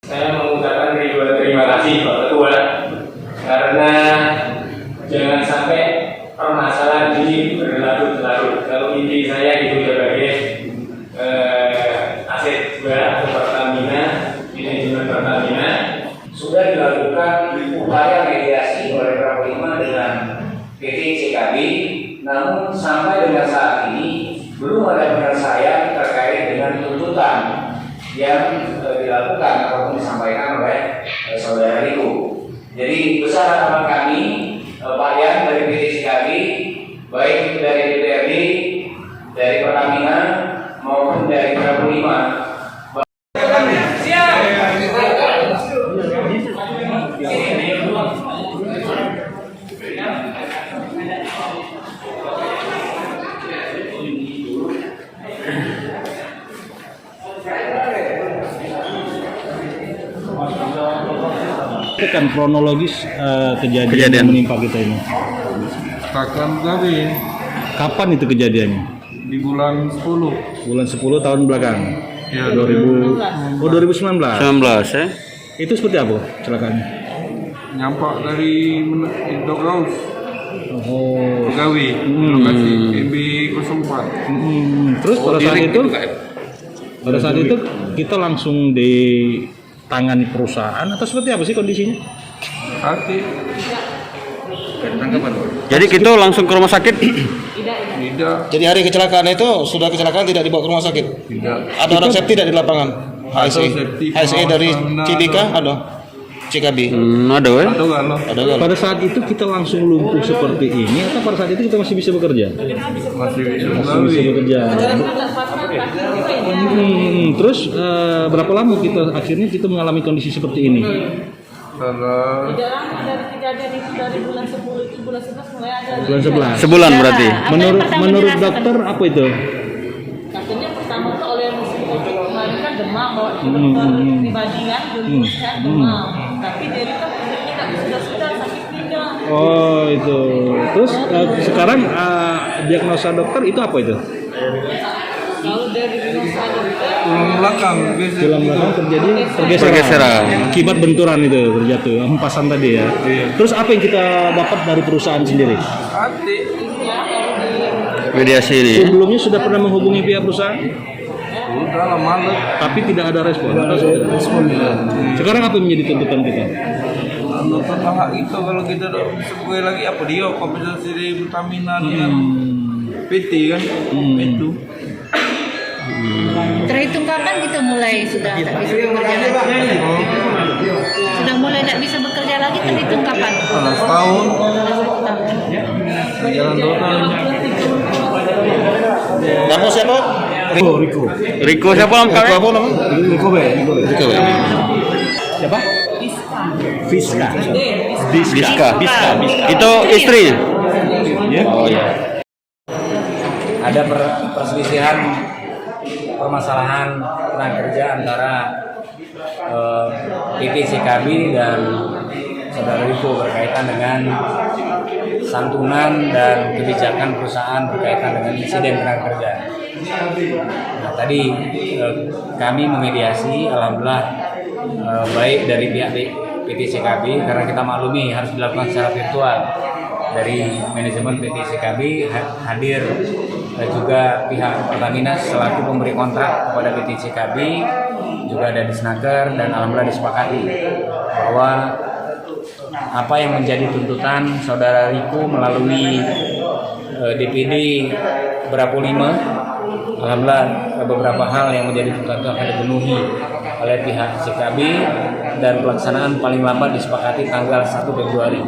Saya mengucapkan ribuan terima kasih Pak Ketua, karena jangan sampai permasalahan ini berlarut-larut. Kalau inti saya itu sebagai aset atau Pertamina, manajemen Pertamina, sudah dilakukan upaya mediasi oleh Prabowo dengan PT CKB, namun sampai dengan saat ini belum ada penyelesaian terkait dengan tuntutan yang dilakukan ataupun disampaikan oleh saudara Riko. Jadi besar harapan kami Pak Yan dari PT CKB, baik dari DPRD, dari Pertamina maupun dari Prabowo. Kan kronologis kejadian yang menimpa kita ini. Kakak gawe. Kapan itu kejadiannya? Di bulan 10. Bulan 10 tahun belakang. Ya, 2019. 19 ya. Itu seperti apa kecelakaannya? Nyampak dari Doghaus. Oh. Gawe. Lokasi MB04. Terus pada saat itu kita langsung ditangani perusahaan atau seperti apa sih kondisinya? Hati. Jadi kita langsung ke rumah sakit. Tidak. Jadi hari kecelakaan itu sudah kecelakaan tidak dibawa ke rumah sakit? Tidak. Ada orang safety tidak di lapangan? HSE. HSE dari Cilika ada? CKB. Ada ya. Ada kan? Pada saat itu kita langsung lumpuh seperti ini atau pada saat itu kita masih bisa bekerja? Masih Bisa bekerja. Terus berapa lama kita mengalami kondisi seperti ini? Salah. Tidak lama dari kejadian itu, dari bulan 10 itu, bulan 11 mulai ada. Bulan 11. Sebulan berarti. Menurut dokter apa itu? Katanya pertama tuh oleh musim COVID kemarin kan demam, bawa ke dokter pribadi kan, kan demam. Tapi dari kan penyakitnya sudah sakit pinggang. Oh itu. Terus sekarang diagnosa dokter itu apa itu? Kalau dari diagnosa dokter, Tulang belakang. Tulang belakang terjadi pergeseran. Akibat benturan itu terjatuh, hempasan tadi ya. Iya. Terus apa yang kita dapat dari perusahaan sendiri? Hati. Mediasi ini. Sebelumnya sudah pernah menghubungi pihak perusahaan, Udah lah malam. tapi tidak ada respon. Respon ya. Sekarang apa yang menjadi tuntutan kita? Nonton hak itu kalau kita sebagai lagi apa dia kompensasi dari Pertamina dia PT kan itu. Terhitung kapan kita mulai sudah tak bisa bekerja lagi? Sudah mulai tak bisa bekerja lagi, terhitung kapan? Setahun. Jalan total. Kamu siapa? Riko siapa namanya? Apa nama? Riko B. Siapa? Fiska. Biska. Itu istrinya. Oh ya. Ada perselisihan permasalahan tenaga kerja antara PT CKB dan saudara Riko berkaitan dengan santunan dan kebijakan perusahaan berkaitan dengan insiden tenaga kerja. Nah, tadi kami memediasi, alhamdulillah baik dari pihak PT CKB, karena kita maklumi harus dilakukan secara virtual. Dari manajemen PT CKB hadir juga pihak Pertamina selaku pemberi kontrak kepada PT CKB, juga ada Disnaker, dan alhamdulillah disepakati bahwa apa yang menjadi tuntutan saudara Riko melalui DPD Bravo 5, alhamdulillah beberapa hal yang menjadi tuntutan itu akan dipenuhi oleh pihak CKB dan pelaksanaan paling lambat disepakati tanggal 1 Februari.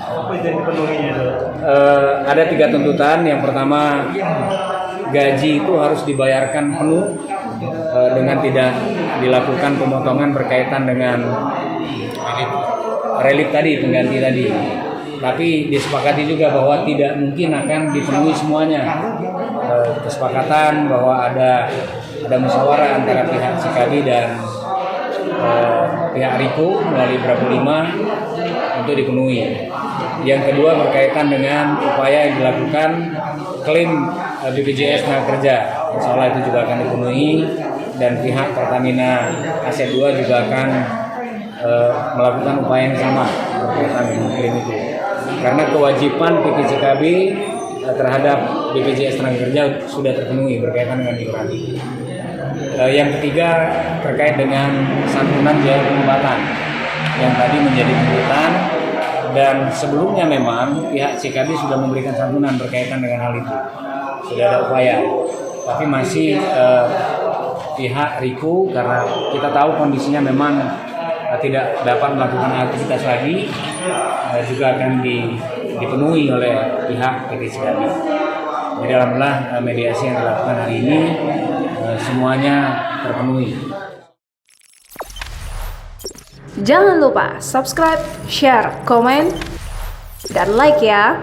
Apa yang dipenuhinya? Ada 3 tuntutan. Yang pertama, gaji itu harus dibayarkan penuh dengan tidak dilakukan pemotongan berkaitan dengan relief tadi, pengganti tadi. Tapi disepakati juga bahwa tidak mungkin akan dipenuhi semuanya. Kesepakatan bahwa ada musyawarah antara pihak CKB dan pihak Riko melalui Bravo 5 untuk dipenuhi. Yang kedua berkaitan dengan upaya yang dilakukan klaim BPJS Tenaga Kerja. Insya Allah itu juga akan dipenuhi dan pihak Pertamina Aset 2 juga akan melakukan upaya yang sama berkaitan dengan klaim itu. Karena kewajiban PTCKB terhadap BPJS Tenaga Kerja sudah terpenuhi berkaitan dengan iuran. Yang ketiga terkait dengan santunan biaya pengobatan yang tadi menjadi tuntutan, dan sebelumnya memang pihak CKB sudah memberikan santunan berkaitan dengan hal itu. Sudah ada upaya, tapi masih pihak Riko, karena kita tahu kondisinya memang tidak dapat melakukan aktivitas lagi, juga akan dipenuhi oleh pihak PT CKB. Jadi alhamdulillah mediasi yang dilakukan hari ini semuanya terpenuhi. Jangan lupa subscribe, share, komen, dan like ya.